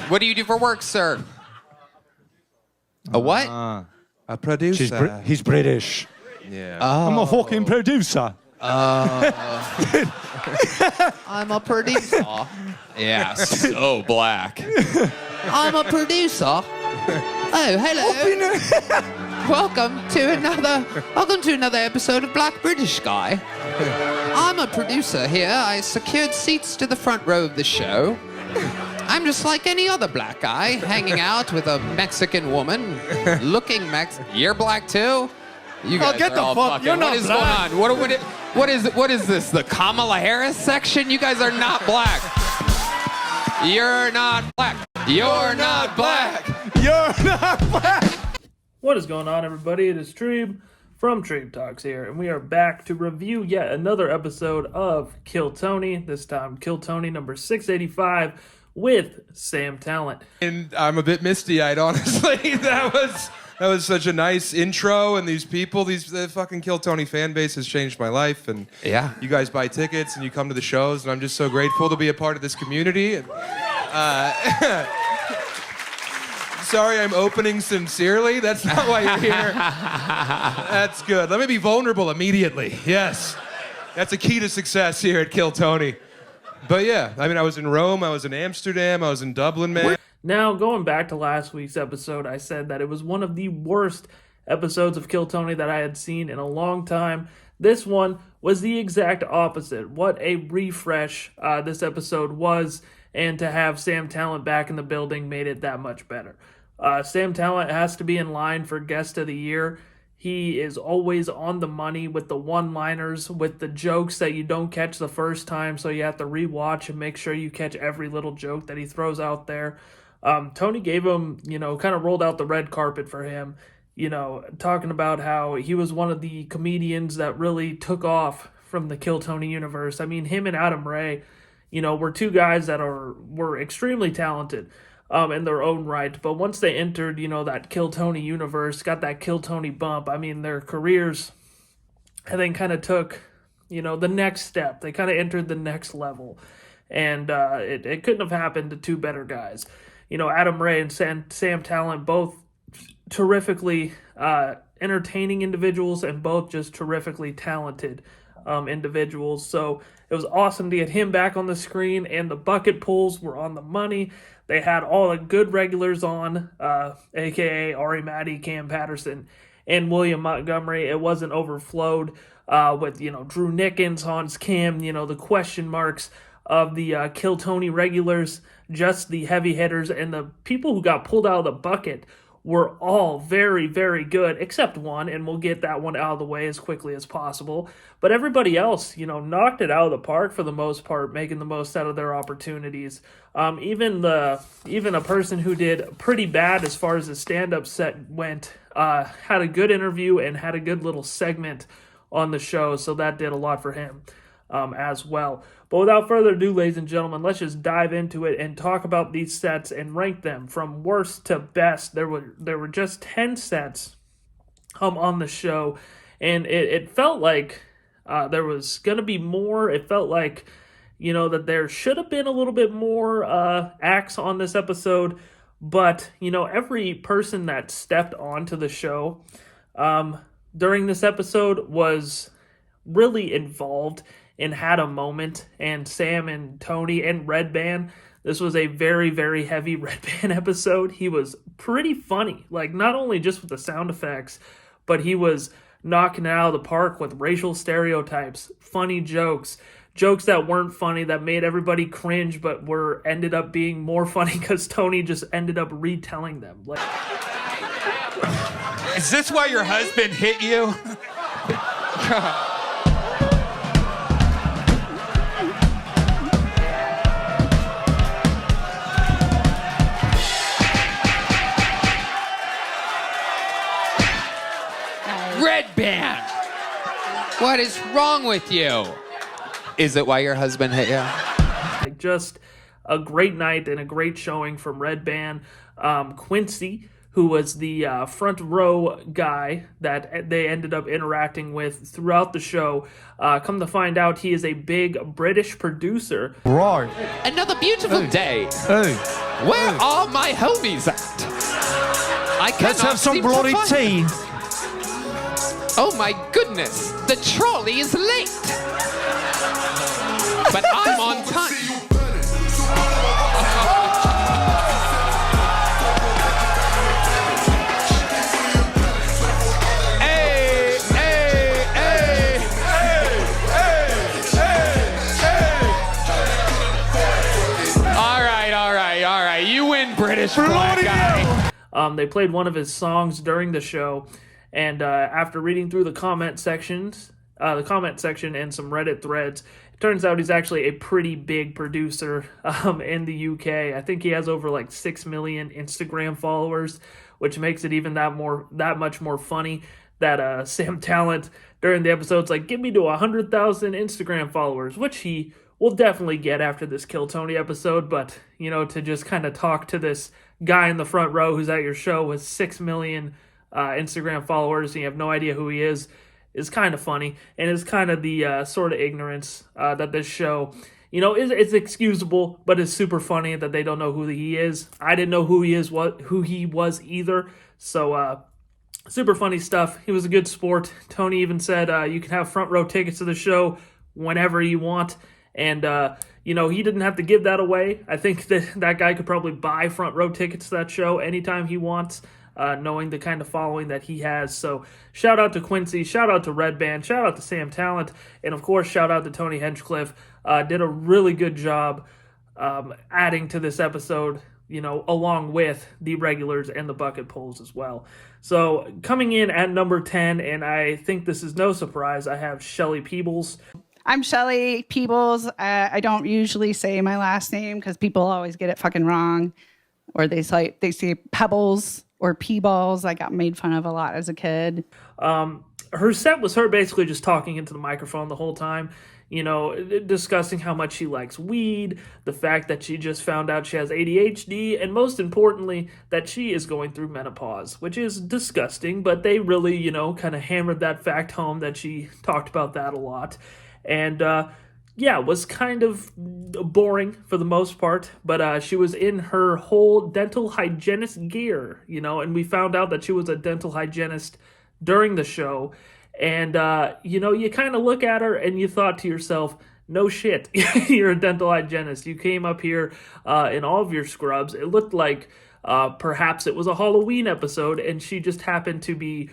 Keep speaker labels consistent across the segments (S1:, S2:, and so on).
S1: What do you do for work, sir? A what?
S2: A producer.
S3: He's British.
S2: Yeah.
S3: I'm a fucking producer.
S1: I'm a producer. Yeah, so black. I'm a producer. Oh, hello. Welcome to another episode of Black British Guy. I'm a producer here. I secured seats to the front row of the show. I'm just like any other black guy, hanging out with a Mexican woman, looking Mexican. You're black too? You guys
S3: get
S1: are
S3: the
S1: all
S3: fuck.
S1: fucking.
S3: You're not
S1: what is
S3: black.
S1: going on? What is this? The Kamala Harris section? You guys are not black. You're not black. You're not black.
S3: You're not black.
S4: What is going on, everybody? It is Treeb from Treeb Talks here, and we are back to review yet another episode of Kill Tony. This time, Kill Tony number 685 with Sam Tallent.
S2: And I'm a bit misty-eyed, honestly. That was such a nice intro, and these people, the fucking Kill Tony fan base has changed my life. And
S1: Yeah.
S2: you guys buy tickets and you come to the shows, and I'm just so grateful to be a part of this community. And, sorry, I'm opening sincerely. That's not why you're here. That's good. Let me be vulnerable immediately. Yes. That's a key to success here at Kill Tony. But yeah, I mean, I was in Rome, I was in Amsterdam, I was in Dublin, man.
S4: Now, going back to last week's episode, I said that it was one of the worst episodes of Kill Tony that I had seen in a long time. This one was the exact opposite. What a refresh this episode was, and to have Sam Tallent back in the building made it that much better. Sam Tallent has to be in line for Guest of the Year. He is always on the money with the one-liners, with the jokes that you don't catch the first time, so you have to rewatch and make sure you catch every little joke that he throws out there. Tony gave him, kind of rolled out the red carpet for him, talking about how he was one of the comedians that really took off from the Kill Tony universe. I mean, him and Adam Ray, were two guys that were extremely talented in their own right. But once they entered, that Kill Tony universe, got that Kill Tony bump, I mean, their careers, I think, kind of took, the next step. They kind of entered the next level. And it couldn't have happened to two better guys. Adam Ray and Sam Tallent, both terrifically entertaining individuals and both just terrifically talented individuals. So it was awesome to get him back on the screen, and the bucket pulls were on the money. They had all the good regulars on, a.k.a. Ari Matti, Kam Patterson, and William Montgomery. It wasn't overflowed with, Drew Nickens, Hans Kim, the question marks of the Kill Tony regulars, just the heavy hitters, and the people who got pulled out of the bucket were all very, very good, except one, and we'll get that one out of the way as quickly as possible. But everybody else, knocked it out of the park for the most part, making the most out of their opportunities. Even a person who did pretty bad as far as the stand-up set went, had a good interview and had a good little segment on the show, so that did a lot for him as well. But without further ado, ladies and gentlemen, let's just dive into it and talk about these sets and rank them from worst to best. There were just 10 sets on the show, and it felt like there was going to be more. It felt like, that there should have been a little bit more acts on this episode, but, every person that stepped onto the show during this episode was really involved and had a moment. And Sam and Tony and Red Band, this was a very, very heavy Red Band episode. He was pretty funny, like not only just with the sound effects, but he was knocking it out of the park with racial stereotypes, funny jokes that weren't funny, that made everybody cringe, but ended up being more funny because Tony just ended up retelling them. Like,
S1: Is this why your husband hit you? Red Band! What is wrong with you? Is it why your husband hit you?
S4: like just a great night and a great showing from Red Band. Quincy, who was the front row guy that they ended up interacting with throughout the show. Come to find out, he is a big British producer.
S3: Right.
S1: Another beautiful day.
S3: Hey.
S1: Where are my homies at? I cannot
S3: Let's have some
S1: seem to
S3: bloody
S1: find-
S3: tea.
S1: Oh my goodness, the trolley is late. But I'm on time. Hey, hey, hey. All right. You win, British black guy.
S4: They played one of his songs during the show, and after reading through the comment section and some Reddit threads, it turns out he's actually a pretty big producer in the UK. I think he has over like 6 million Instagram followers, which makes it even that much more funny that Sam Tallent during the episode's like, give me to 100,000 Instagram followers, which he will definitely get after this Kill Tony episode. But, you know, to just kind of talk to this guy in the front row who's at your show with 6 million Instagram followers and you have no idea who he is kind of funny, and is kind of the sort of ignorance that this show, you know, it's excusable, but it's super funny that they don't know who he is. I didn't know who he was either. So super funny stuff. He was a good sport. Tony even said you can have front row tickets to the show whenever you want, and you know, he didn't have to give that away. I think that guy could probably buy front row tickets to that show anytime he wants, knowing the kind of following that he has. So shout out to Quincy, shout out to Red Band, shout out to Sam Tallent, and of course shout out to Tony Hinchcliffe. Did a really good job adding to this episode, you know, along with the regulars and the bucket pulls as well. So coming in at number 10, and I think this is no surprise, I have Shelli Pebbles.
S5: I'm Shelli Pebbles. I don't usually say my last name because people always get it fucking wrong, or they say Pebbles or P-balls. I got made fun of a lot as a kid.
S4: Her set was her basically just talking into the microphone the whole time, you know, discussing how much she likes weed, the fact that she just found out she has ADHD, and most importantly, that she is going through menopause, which is disgusting, but they really, you know, kind of hammered that fact home that she talked about that a lot. And, yeah, was kind of boring for the most part, but she was in her whole dental hygienist gear, you know, and we found out that she was a dental hygienist during the show. And, you know, you kind of look at her and you thought to yourself, no shit, you're a dental hygienist. You came up here in all of your scrubs. It looked like perhaps it was a Halloween episode and she just happened to be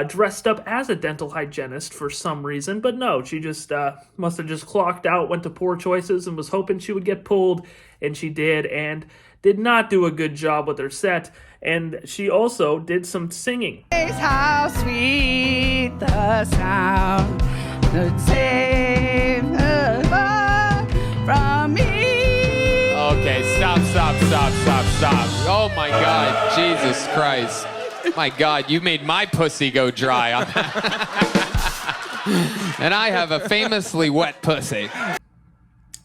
S4: dressed up as a dental hygienist for some reason, but no, she just must have just clocked out, went to Poor Choices, and was hoping she would get pulled, and she did, and did not do a good job with her set, and she also did some singing.
S5: How sweet the sound that saved the love from me.
S1: Okay, stop. Oh my God, Jesus Christ. My God, you made my pussy go dry on that. And I have a famously wet pussy.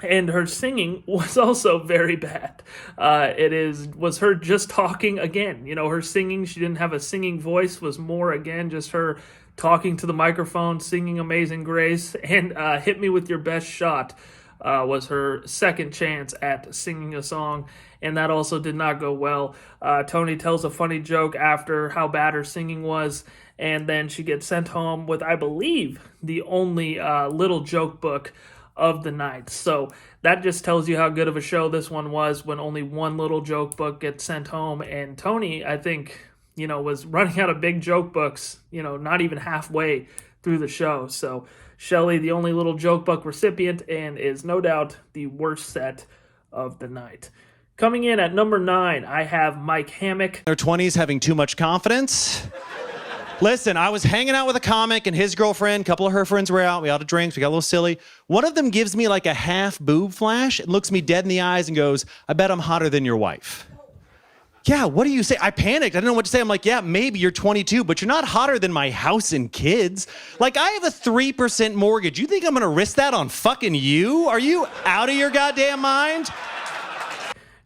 S4: And her singing was also very bad. Was her just talking again. You know, her singing, she didn't have a singing voice, was more, again, just her talking to the microphone, singing Amazing Grace, and Hit Me With Your Best Shot was her second chance at singing a song, and that also did not go well. Tony tells a funny joke after how bad her singing was, and then she gets sent home with, I believe, the only little joke book of the night. So that just tells you how good of a show this one was when only one little joke book gets sent home. And Tony, I think, you know, was running out of big joke books, you know, not even halfway through the show. So Shelli, the only little joke book recipient, and is no doubt the worst set of the night. Coming in at number 9, I have Mike Hammock.
S6: Their 20s having too much confidence. Listen, I was hanging out with a comic and his girlfriend, a couple of her friends were out, we had drinks, we got a little silly. One of them gives me like a half boob flash and looks me dead in the eyes and goes, I bet I'm hotter than your wife. Yeah, what do you say? I panicked. I didn't know what to say. I'm like, yeah, maybe you're 22, but you're not hotter than my house and kids. Like, I have a 3% mortgage. You think I'm gonna risk that on fucking you? Are you out of your goddamn mind?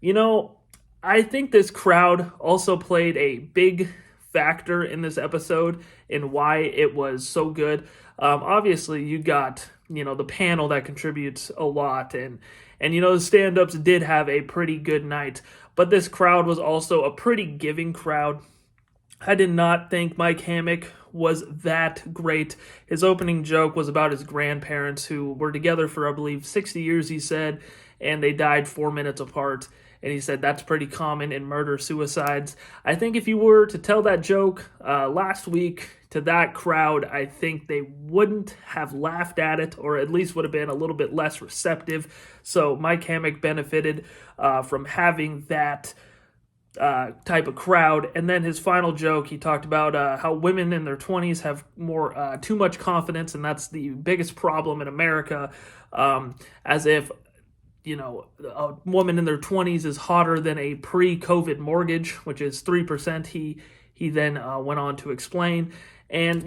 S4: You know, I think this crowd also played a big factor in this episode and why it was so good. Obviously, you got, you know, the panel that contributes a lot, and And, the stand-ups did have a pretty good night. But this crowd was also a pretty giving crowd. I did not think Mike Hammock was that great. His opening joke was about his grandparents who were together for, I believe, 60 years, he said, and they died 4 minutes apart. And he said that's pretty common in murder-suicides. I think if you were to tell that joke last week to that crowd, I think they wouldn't have laughed at it, or at least would have been a little bit less receptive. So Mike Hammock benefited from having that type of crowd. And then his final joke, he talked about how women in their 20s have too much confidence, and that's the biggest problem in America, as if a woman in their 20s is hotter than a pre-COVID mortgage, which is 3%. He then went on to explain. And,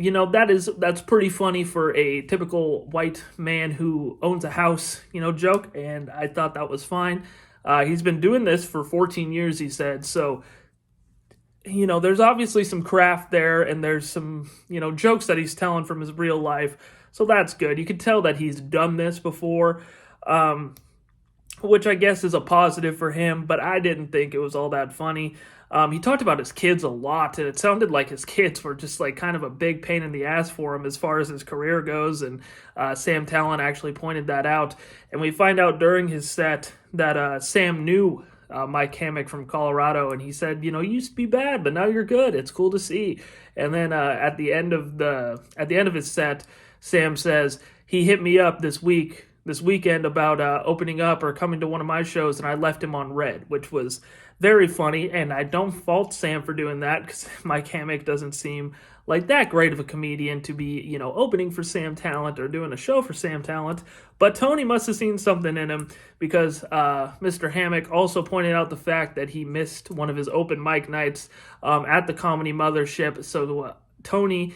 S4: that's pretty funny for a typical white man who owns a house, joke. And I thought that was fine. He's been doing this for 14 years, he said. So, there's obviously some craft there, and there's some, jokes that he's telling from his real life. So that's good. You could tell that he's done this before. Which I guess is a positive for him, but I didn't think it was all that funny. He talked about his kids a lot, and it sounded like his kids were just like kind of a big pain in the ass for him as far as his career goes, and Sam Tallent actually pointed that out. And we find out during his set that Sam knew Mike Hammock from Colorado, and he said, you used to be bad, but now you're good. It's cool to see. And then at the end of his set, Sam says, he hit me up this weekend about opening up or coming to one of my shows, and I left him on red, which was very funny. And I don't fault Sam for doing that, because Mike Hammock doesn't seem like that great of a comedian to be, opening for Sam Tallent or doing a show for Sam Tallent. But Tony must have seen something in him, because Mr. Hammock also pointed out the fact that he missed one of his open mic nights at the Comedy Mothership. So Tony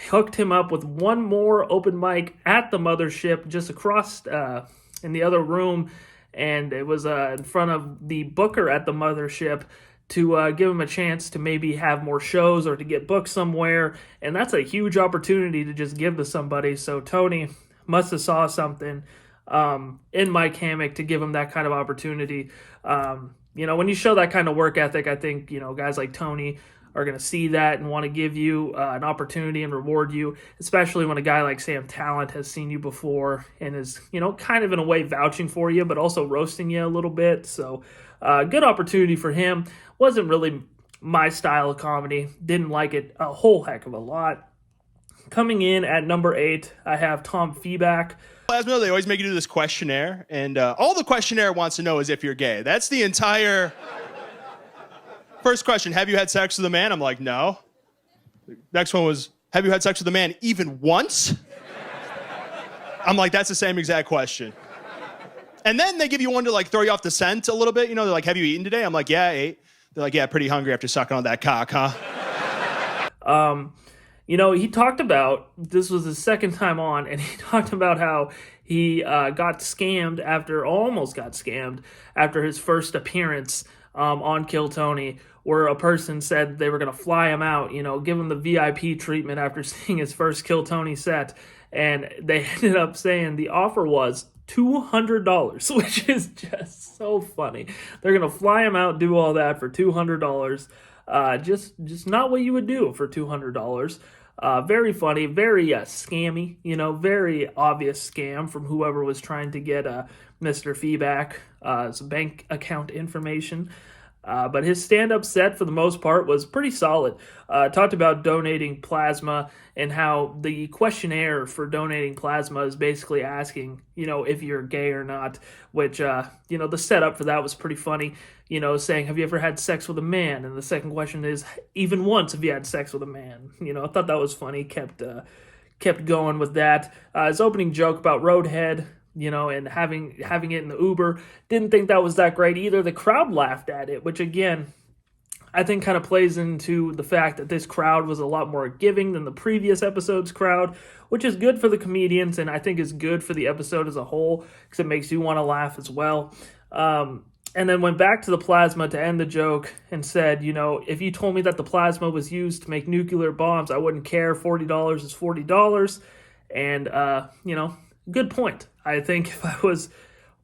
S4: hooked him up with one more open mic at the Mothership just across in the other room, and it was in front of the booker at the Mothership to give him a chance to maybe have more shows or to get booked somewhere. And that's a huge opportunity to just give to somebody. So Tony must have saw something in Mike Hammock to give him that kind of opportunity. When you show that kind of work ethic, I think, guys like Tony are going to see that and want to give you an opportunity and reward you, especially when a guy like Sam Tallent has seen you before and is, kind of in a way vouching for you, but also roasting you a little bit. So good opportunity for him. Wasn't really my style of comedy. Didn't like it a whole heck of a lot. Coming in at number 8, I have Tom Feback.
S7: Plasma, they always make you do this questionnaire, and all the questionnaire wants to know is if you're gay. That's the entire... First question, have you had sex with a man? I'm like, no. Next one was, have you had sex with a man even once? I'm like, that's the same exact question. And then they give you one to throw you off the scent a little bit. They're like, have you eaten today? I'm like, yeah, I ate. They're like, yeah, pretty hungry after sucking on that cock, huh?
S4: He talked about, this was his second time on, and he talked about how he almost got scammed after his first appearance on Kill Tony, where a person said they were going to fly him out, give him the VIP treatment after seeing his first Kill Tony set. And they ended up saying the offer was $200, which is just so funny. They're going to fly him out, do all that for $200. Just not what you would do for $200. Very funny, very scammy, very obvious scam from whoever was trying to get Mr. Feback some bank account information. But his stand-up set, for the most part, was pretty solid. Talked about donating plasma and how the questionnaire for donating plasma is basically asking, if you're gay or not, which, the setup for that was pretty funny, saying, have you ever had sex with a man? And the second question is, even once have you had sex with a man? I thought that was funny, kept going with that. His opening joke about Roadhead, and having it in the Uber, didn't think that was that great either. The crowd laughed at it, which again, I think kind of plays into the fact that this crowd was a lot more giving than the previous episode's crowd, which is good for the comedians, and I think is good for the episode as a whole, because it makes you want to laugh as well. And then went back to the plasma to end the joke and said, if you told me that the plasma was used to make nuclear bombs, I wouldn't care. $40 is $40. And, good point. I think if I was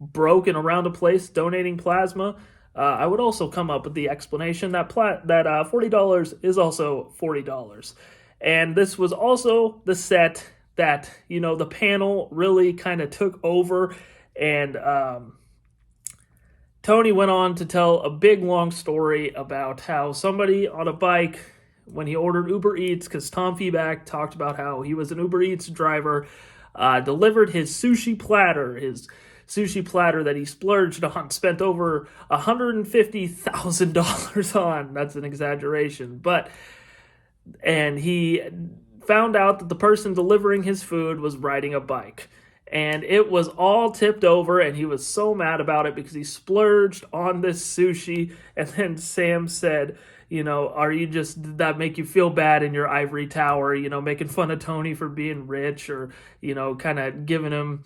S4: broken around the place donating plasma, I would also come up with the explanation that $40 is also $40. And this was also the set that, the panel really kind of took over, and Tony went on to tell a big long story about how somebody on a bike, when he ordered Uber Eats, because Tom Feback talked about how he was an Uber Eats driver, delivered his sushi platter that he splurged on, spent over $150,000 on. That's an exaggeration. And he found out that the person delivering his food was riding a bike. And it was all tipped over, and he was so mad about it because he splurged on this sushi. And then Sam said, are you just, did that make you feel bad in your ivory tower, making fun of Tony for being rich, or, kind of giving him,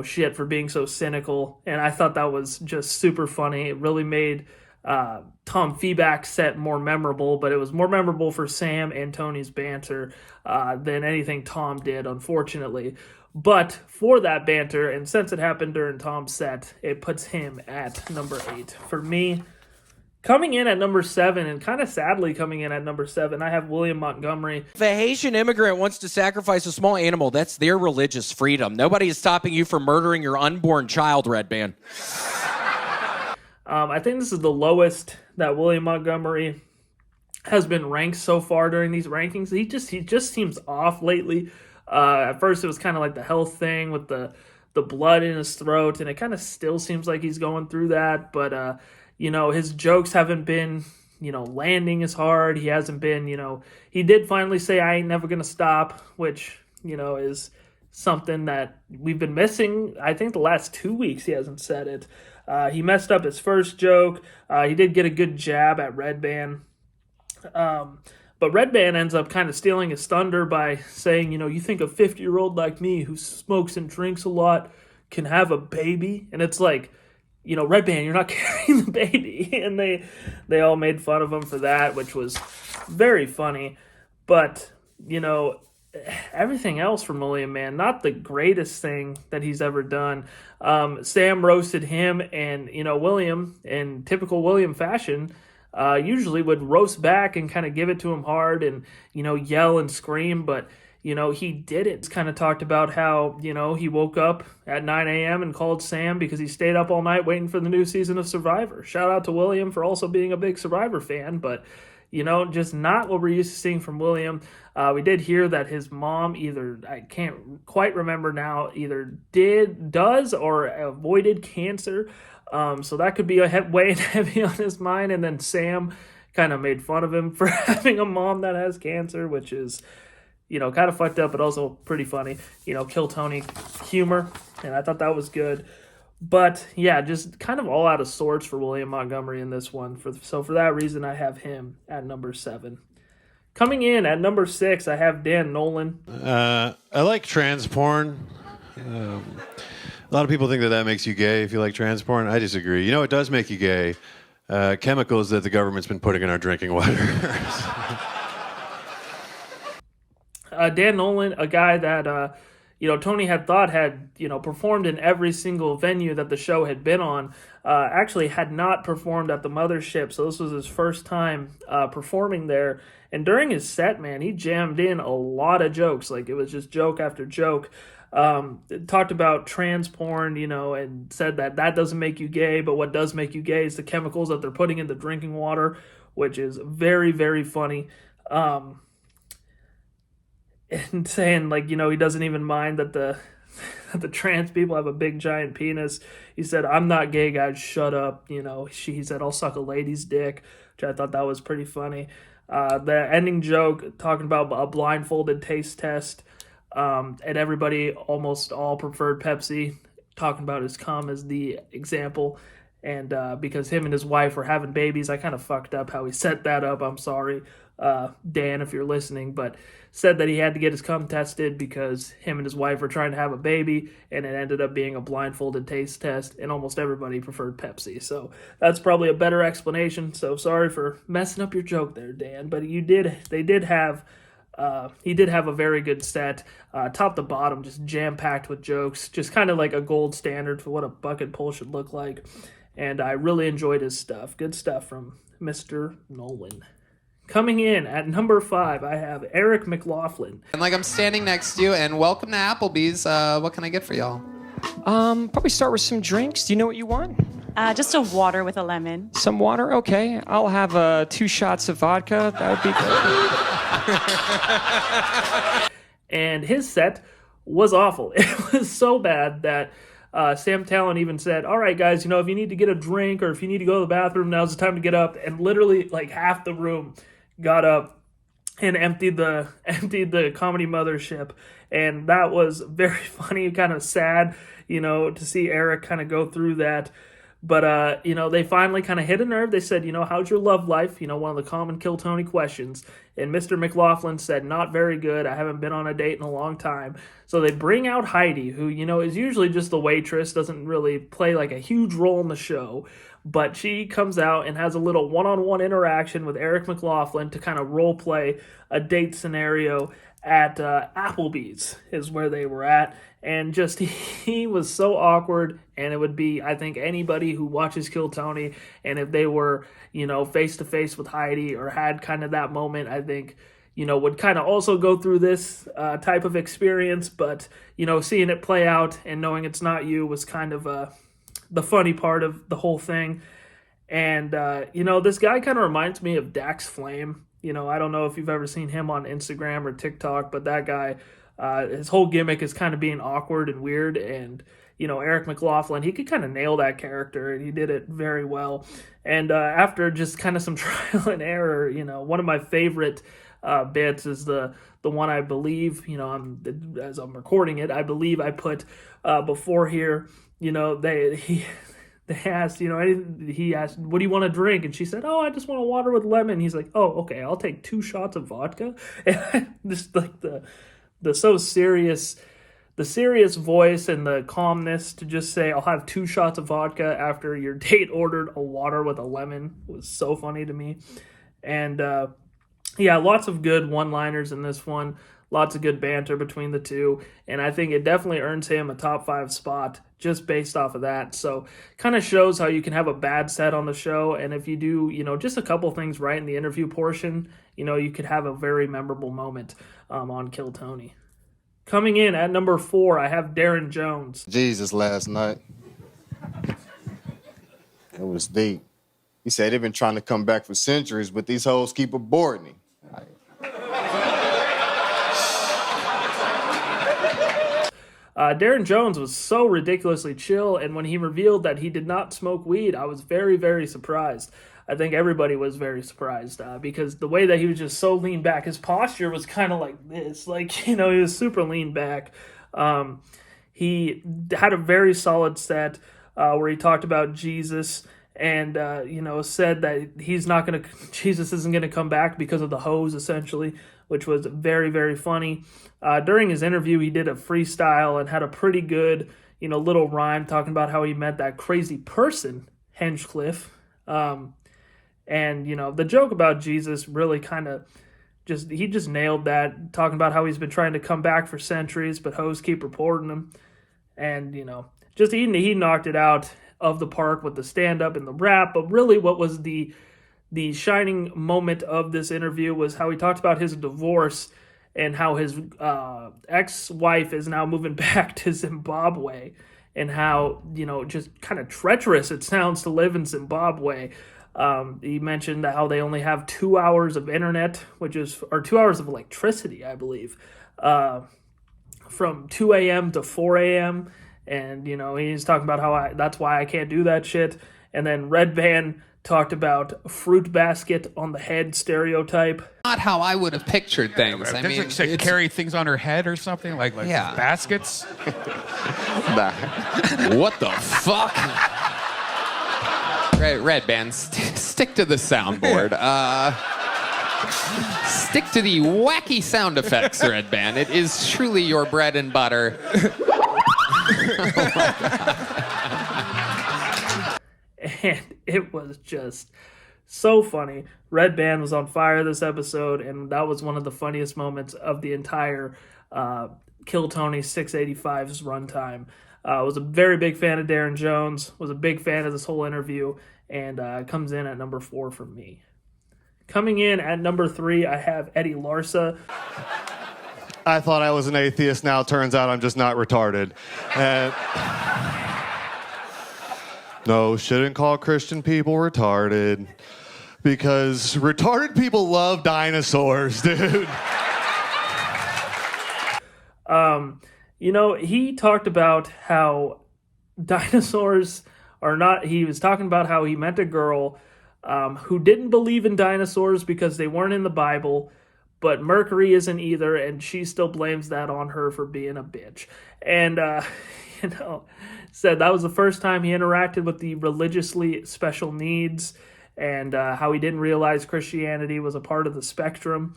S4: shit for being so cynical. And I thought that was just super funny. It really made Tom Feback's set more memorable, but it was more memorable for Sam and Tony's banter than anything Tom did, unfortunately. But for that banter, and since it happened during Tom's set, it puts him at number 8. For me, coming in at number 7, and kind of sadly coming in at number 7, I have William Montgomery.
S8: If a Haitian immigrant wants to sacrifice a small animal, that's their religious freedom. Nobody is stopping you from murdering your unborn child, Red Band.
S4: I think this is the lowest that William Montgomery has been ranked so far during these rankings. He just seems off lately. At first, it was kind of like the health thing with the blood in his throat, and it kind of still seems like he's going through that. But his jokes haven't been landing as hard. He hasn't been he did finally say "I ain't never gonna stop," which is something that we've been missing. I think the last 2 weeks he hasn't said it. He messed up his first joke. He did get a good jab at Red Band. But Red Band ends up kind of stealing his thunder by saying, you think a 50-year-old like me who smokes and drinks a lot can have a baby? And it's like, Red Band, you're not carrying the baby. And they all made fun of him for that, which was very funny. But, everything else from William, man, not the greatest thing that he's ever done. Sam roasted him, and William, in typical William fashion, usually would roast back and kind of give it to him hard and yell and scream, but he didn't. Kind of talked about how he woke up at 9 a.m. and called Sam because he stayed up all night waiting for the new season of Survivor. Shout out to William for also being a big Survivor fan, but just not what we're used to seeing from William. We did hear that his mom either, I can't quite remember now, either does or avoided cancer. So that could be weighing heavy on his mind. And then Sam kind of made fun of him for having a mom that has cancer, which is, kind of fucked up, but also pretty funny. Kill Tony humor. And I thought that was good. But yeah, just kind of all out of sorts for William Montgomery in this one. So for that reason, I have him at number 7. Coming in at number 6, I have Dan Nolan.
S9: I like trans porn. A lot of people think that makes you gay if you like trans porn. I disagree. It does make you gay. Chemicals that the government's been putting in our drinking water.
S4: Dan Nolan, a guy that Tony had thought had performed in every single venue that the show had been on, actually had not performed at the mothership. So this was his first time performing there. And during his set, man, he jammed in a lot of jokes. Like, it was just joke after joke. Talked about trans porn, and said that doesn't make you gay, but what does make you gay is the chemicals that they're putting in the drinking water, which is very, very funny. And saying, like, he doesn't even mind that the trans people have a big giant penis. He said, "I'm not gay, guys, shut up." He said, "I'll suck a lady's dick," which I thought that was pretty funny. The ending joke, talking about a blindfolded taste test, and everybody almost all preferred Pepsi, talking about his cum as the example. And because him and his wife were having babies, I kind of fucked up how he set that up. I'm sorry, Dan, if you're listening, but said that he had to get his cum tested because him and his wife were trying to have a baby, and it ended up being a blindfolded taste test, and almost everybody preferred Pepsi. So that's probably a better explanation. So sorry for messing up your joke there, Dan, but they did have he did have a very good set, top to bottom, just jam-packed with jokes, just kind of like a gold standard for what a bucket pull should look like. And I really enjoyed his stuff. Good stuff from Mr. Nolan. Coming in at number 5, I have Eric McLaughlin.
S1: And like I'm standing next to you, and welcome to Applebee's. What can I get for y'all?
S10: Probably start with some drinks. Do you know what you want?
S11: Just a water with a lemon.
S10: Some water? Okay. I'll have 2 shots of vodka. That would be good.
S4: And his set was awful. It was so bad that Sam Tallent even said, all right, guys, if you need to get a drink or if you need to go to the bathroom, now's the time to get up. And literally, like, half the room got up and emptied the comedy mothership. And that was very funny, kind of sad, to see Eric kind of go through that. But, they finally kind of hit a nerve. They said, how's your love life? One of the common Kill Tony questions. And Mr. McLaughlin said, not very good. I haven't been on a date in a long time. So they bring out Heidi, who, is usually just the waitress, doesn't really play like a huge role in the show. But she comes out and has a little one-on-one interaction with Eric McLaughlin to kind of role play a date scenario at Applebee's is where they were at. And just he was so awkward, and it would be, I think, anybody who watches Kill Tony, and if they were, face-to-face with Heidi or had kind of that moment, I think, would kind of also go through this type of experience. But, seeing it play out and knowing it's not you was kind of the funny part of the whole thing. And, this guy kind of reminds me of Dax Flame. I don't know if you've ever seen him on Instagram or TikTok, but that guy, his whole gimmick is kind of being awkward and weird. And, Eric McLaughlin, he could kind of nail that character, and he did it very well. And after just kind of some trial and error, one of my favorite bits is the one I believe, as I'm recording it, I believe I put before here, they asked, he asked, what do you want to drink? And she said, oh, I just want a water with lemon. He's like, oh, okay, I'll take 2 shots of vodka. And just like the serious voice and the calmness to just say, I'll have 2 shots of vodka after your date ordered a water with a lemon was so funny to me. And lots of good one-liners in this one. Lots of good banter between the two, and I think it definitely earns him a top 5 spot just based off of that. So kind of shows how you can have a bad set on the show, and if you do, just a couple things right in the interview portion, you could have a very memorable moment on Kill Tony. Coming in at number 4, I have Darin Jones.
S12: Jesus last night. It was deep. He said they've been trying to come back for centuries, but these hoes keep aborting him.
S4: Darin Jones was so ridiculously chill, and when he revealed that he did not smoke weed, I was very, very surprised. I think everybody was very surprised because the way that he was just so lean back, his posture was kind of like this, he was super lean back. He had a very solid set where he talked about Jesus and, said that Jesus isn't going to come back because of the hoes, essentially, which was very, very funny. During his interview, he did a freestyle and had a pretty good, little rhyme talking about how he met that crazy person, Hinchcliffe. And, the joke about Jesus really kind of he just nailed that, talking about how he's been trying to come back for centuries, but hoes keep reporting him. And, he knocked it out of the park with the stand-up and the rap. But really what was the shining moment of this interview was how he talked about his divorce and how his ex-wife is now moving back to Zimbabwe, and how, just kind of treacherous it sounds to live in Zimbabwe. He mentioned how they only have 2 hours of internet, or 2 hours of electricity, I believe, from 2 a.m. to 4 a.m. And, he's talking about how that's why I can't do that shit. And then Red Band talked about fruit basket on the head stereotype.
S1: Not how I would have pictured things. I mean,
S13: does it carry things on her head or something like baskets?
S1: What the fuck? Red Band, stick to the soundboard. Stick to the wacky sound effects, Red Band. It is truly your bread and butter.
S4: And it was just So funny. Red Band was on fire this episode, and that was one of the funniest moments of the entire Kill Tony 685's runtime. Was a very big fan of Darin Jones, was a big fan of this whole interview, and comes in at number 4 for me. Coming in at number 3, I have Eddie Larsa.
S12: I thought I was an atheist. Now it turns out I'm just not retarded. No, shouldn't call Christian people retarded. Because retarded people love dinosaurs, dude.
S4: He talked about how dinosaurs are not... He was talking about how he met a girl who didn't believe in dinosaurs because they weren't in the Bible, but Mercury isn't either, and she still blames that on her for being a bitch. And, said that was the first time he interacted with the religiously special needs, and how he didn't realize Christianity was a part of the spectrum.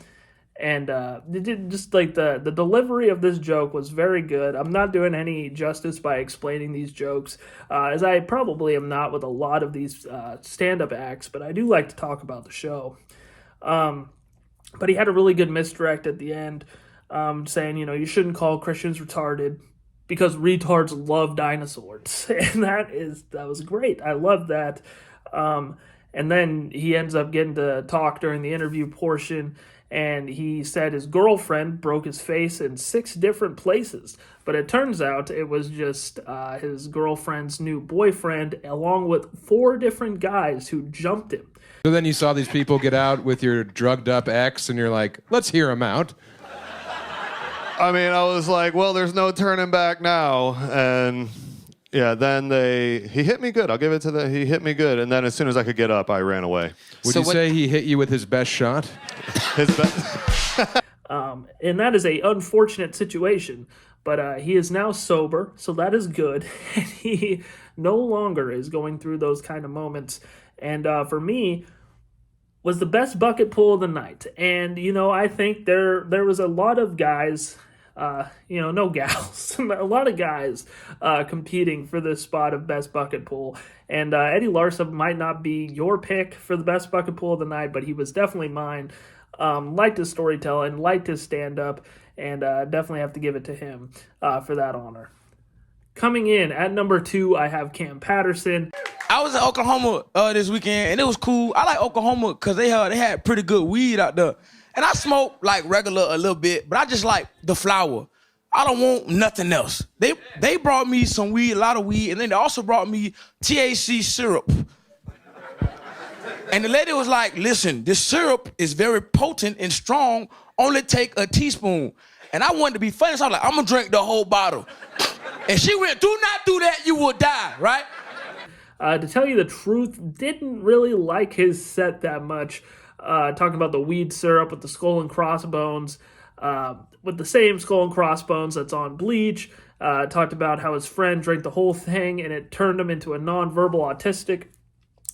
S4: And the delivery of this joke was very good. I'm not doing any justice by explaining these jokes, as I probably am not with a lot of these stand-up acts, but I do like to talk about the show. But he had a really good misdirect at the end, saying, you shouldn't call Christians retarded because retards love dinosaurs. And that was great. I love that. And then he ends up getting to talk during the interview portion, and he said his girlfriend broke his face in 6 different places. But it turns out it was just his girlfriend's new boyfriend, along with 4 different guys who jumped him.
S2: So then you saw these people get out with your drugged up ex, and you're like, let's hear them out.
S12: I mean, I was like, well, there's no turning back now. And yeah, then he hit me good. I'll give it to he hit me good. And then as soon as I could get up, I ran away.
S2: Would you say he hit you with his best shot?
S12: His best.
S4: And that is a unfortunate situation, but he is now sober, so that is good. And he no longer is going through those kind of moments. And for me, was the best bucket pull of the night. And, I think there was a lot of guys, no gals, a lot of guys competing for this spot of best bucket pull. And Eddie Larsa might not be your pick for the best bucket pull of the night, but he was definitely mine. Liked his storytelling, liked his stand-up, and definitely have to give it to him for that honor. Coming in at number 2, I have Kam Patterson.
S14: I was in Oklahoma this weekend, and it was cool. I like Oklahoma because they had pretty good weed out there. And I smoke like regular a little bit, but I just like the flower. I don't want nothing else. They brought me some weed, a lot of weed, and then they also brought me THC syrup. And the lady was like, listen, this syrup is very potent and strong. Only take a teaspoon. And I wanted to be funny, so I was like, I'm going to drink the whole bottle. And she went, do not do that, you will die, right?
S4: To tell you the truth, didn't really like his set that much. Talking about the weed syrup with the skull and crossbones, with the same skull and crossbones that's on Bleach. Talked about how his friend drank the whole thing and it turned him into a nonverbal autistic.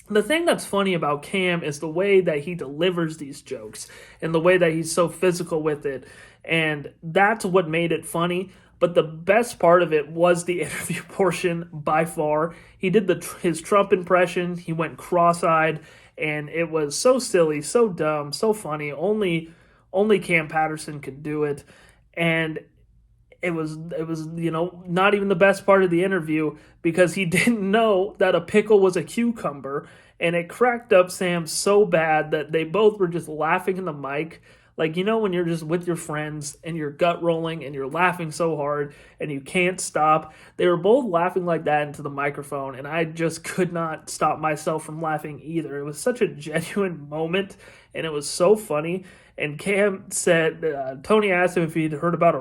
S4: The thing that's funny about Kam is the way that he delivers these jokes and the way that he's so physical with it. And that's what made it funny. But the best part of it was the interview portion by far. He did his Trump impression. He went cross-eyed, and it was so silly, so dumb, so funny. Only Kam Patterson could do it. And it was not even the best part of the interview because he didn't know that a pickle was a cucumber, and it cracked up Sam so bad that they both were just laughing in the mic. Like, when you're just with your friends and you're gut rolling and you're laughing so hard and you can't stop. They were both laughing like that into the microphone, and I just could not stop myself from laughing either. It was such a genuine moment, and it was so funny. And Kam said, Tony asked him if he'd heard about the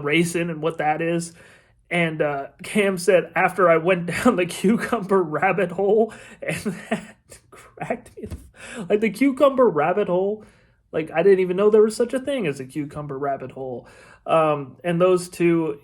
S4: raisin and what that is. And Kam said, after I went down the cucumber rabbit hole, and that cracked me. Like, the cucumber rabbit hole, like, I didn't even know there was such a thing as a cucumber rabbit hole. And those two,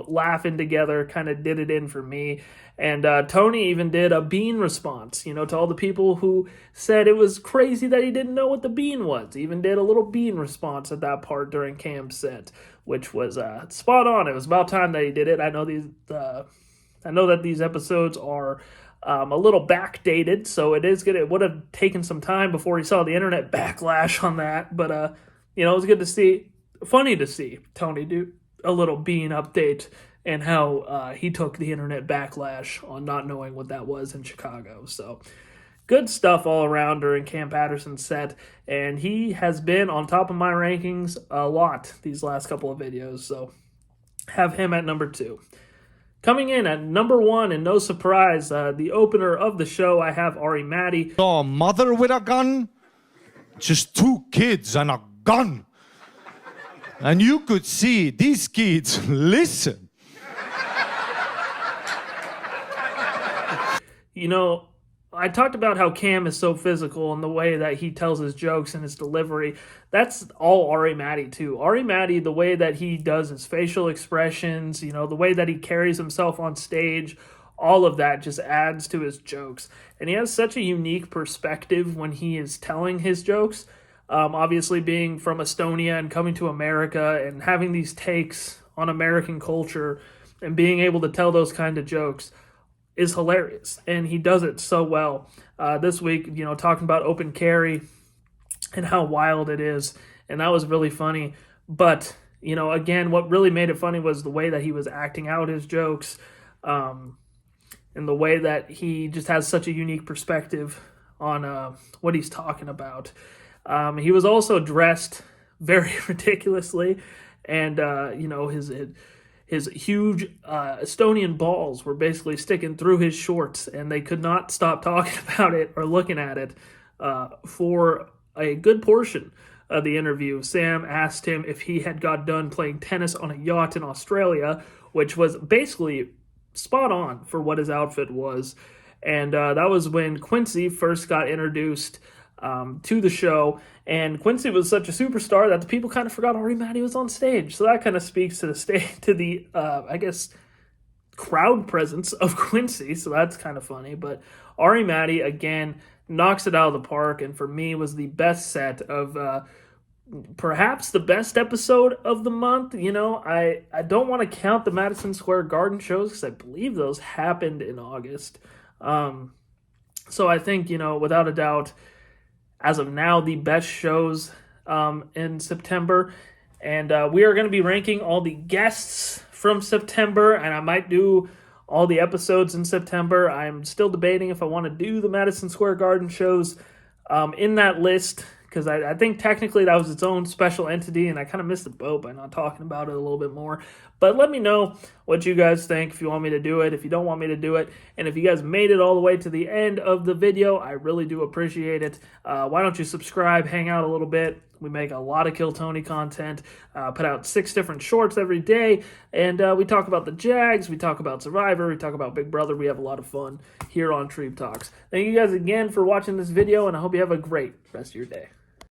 S4: laughing together kind of did it in for me. And Tony even did a bean response, to all the people who said it was crazy that he didn't know what the bean was. He even did a little bean response at that part during Kam's set, which was spot on. It was about time that he did it. I know that these episodes are a little backdated, so it would have taken some time before he saw the internet backlash on that. But it was good to see, funny to see Tony do a little Bean update and how he took the internet backlash on not knowing what that was in Chicago. So good stuff all around during Kam Patterson's set, and he has been on top of my rankings a lot these last couple of videos, so have him at number 2. Coming in at number 1, and no surprise, the opener of the show, I have Ari Matti.
S3: A mother with a gun? Just 2 kids and a gun. And you could see these kids listen.
S4: I talked about how Kam is so physical and the way that he tells his jokes and his delivery. That's all Ari Matti too. Ari Matti, the way that he does his facial expressions, the way that he carries himself on stage, all of that just adds to his jokes. And he has such a unique perspective when he is telling his jokes. Obviously being from Estonia and coming to America and having these takes on American culture and being able to tell those kind of jokes is hilarious, and he does it so well. This week, talking about open carry and how wild it is, and that was really funny. But, again, what really made it funny was the way that he was acting out his jokes, and the way that he just has such a unique perspective on what he's talking about. He was also dressed very ridiculously, and, his huge Estonian balls were basically sticking through his shorts, and they could not stop talking about it or looking at it for a good portion of the interview. Sam asked him if he had got done playing tennis on a yacht in Australia, which was basically spot on for what his outfit was. And that was when Quincy first got introduced to the show, and Quincy was such a superstar that the people kind of forgot Ari Matti was on stage. So that kind of speaks to the I guess, crowd presence of Quincy. So that's kind of funny. But Ari Matti again knocks it out of the park, and for me was the best set of perhaps the best episode of the month. I don't want to count the Madison Square Garden shows because I believe those happened in August. So I think without a doubt, as of now, the best shows in September. And we are going to be ranking all the guests from September, and I might do all the episodes in September. I'm still debating if I want to do the Madison Square Garden shows in that list, because I think technically that was its own special entity, and I kind of missed the boat by not talking about it a little bit more. But let me know what you guys think, if you want me to do it, if you don't want me to do it, and if you guys made it all the way to the end of the video, I really do appreciate it. Why don't you subscribe, hang out a little bit. We make a lot of Kill Tony content, put out 6 different shorts every day, and we talk about the Jags, we talk about Survivor, we talk about Big Brother. We have a lot of fun here on Treeb Talks. Thank you guys again for watching this video, and I hope you have a great rest of your day.